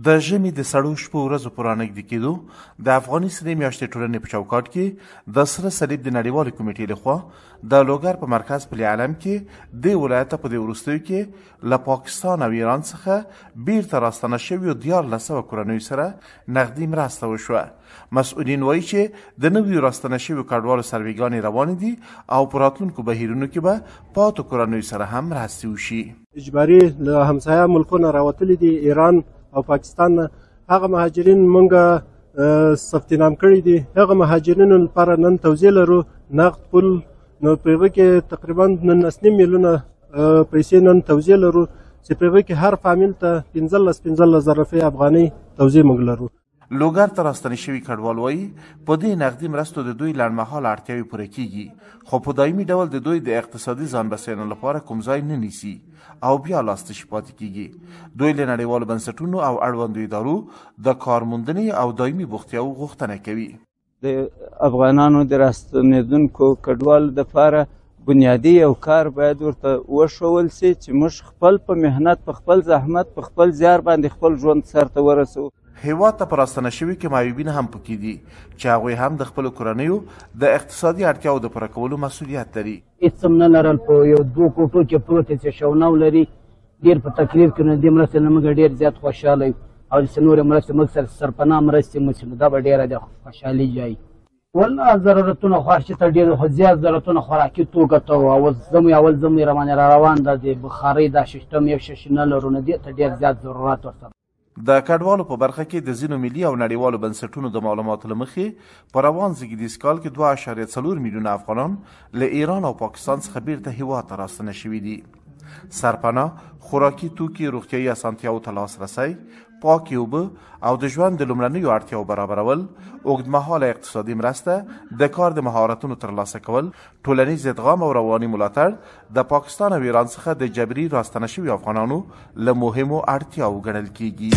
د ژمي د سړو شپو ورځو په رانږدې کېدو د افغاني سرې میاشتې ټولنې په چوکاټ کې د سره صلیب د نړیوالې کمیټې لخوا د لوګر په مرکز پل علم کې د ولایته په دې وروستیو کې له پاکستان او ایران څخه بیرته راستنه شویو 1400 کورنیو سره نغدي مرسته وشوه. مسؤلین وایي چې د نویو راستنه شویو کډوالو سرویګانې روانې دي او په راتلونکو بهیرونو کې به پاتو کورنیو سره هم مرستې وشي. اجباري له همسایه ملکونو راوتلي دي ایران او پاکستان هغه مهاجرین مونږه ثبتنام کړي دي. هغه مهاجرینو لپاره نن توزیع لرو نقد پول، نو په هغه کې تقریبا 19 میلیونه پیسې نن توزیع لرو چې په هغه کې هر فامیل ته 15,000 روپۍ افغانۍ توزیع موږ لرو. لوګر ته راستنې شوي کډوال وایي په دې نغدي مرستو د دوی لنډمهاله اړتیاوې پوره کیږي، خو په دایمي ډول د دوی د اقتصادي ځان بسیاینې لپاره کوم ځای نه نیسي او بیا لاس تشي پاتې کیږي. دوی له نړیوالو بنسټونو او اړوندو ادارو د کارموندنې او دایمي بوختیاوو غوښتنه کوي. د افغانانو د راستنېدونکو کډوالو دپاره بنیادي یو کار باید ورته وښول سي چې موږ خپل په محنت، په خپل زحمت، په خپل زیار باندې خپل ژوند سرته ورسوو. هیواد ته په راستنه شوي کې معیوبین هم پکې دي چې هغوی هم د خپلو کورنیو د اقتصادي اړتیاوو د پوره کولو مسؤلیت لري. هېڅ هم نه لرل، په یو 2 کوټو کې پروت یې چې شونو لري، ډېر په تکلیف کې. نو دې مرستې نه موږ ډېر زیات خوشحاله یو او چې نورې مرستې موږ سره سرپناه مرستې مو چې دا به ډېره د خوشحالي جای. والله ضرورتونه خو هر شي ته ډېر، خو زیات ضرورتونه خوراکي توکو ته وو. اول زموږ راباندې را روان ده د بخارۍ دا سیسټم یو شی نه لرو، نو دې ته ډېر زیات ضرورت ورته. د کډوالو په برخه کې د ځینو ملي او نړیوالو بنسټونو د معلوماتو له مخې په روان زېږدیز کال کې 2.4 میلیونه افغانان له ایران او پاکستان څخه بیرته هیواد ته راستنه شوي دي. سرپناه، خوراکي توکي، روغتیایي اسانتیاوو ته لاسرسی، پاکې اوبه او د ژوند د لومړنیو اړتیاو برابرول، اوږدمهاله اقتصادي مرسته، د کار د مهارتونو ترلاسه کول، ټولنیز ادغام او رواني ملاتړ د پاکستان او ایران څخه د جبري راستنه شوي افغانانو له مهمو اړتیاو ګڼل کیږي.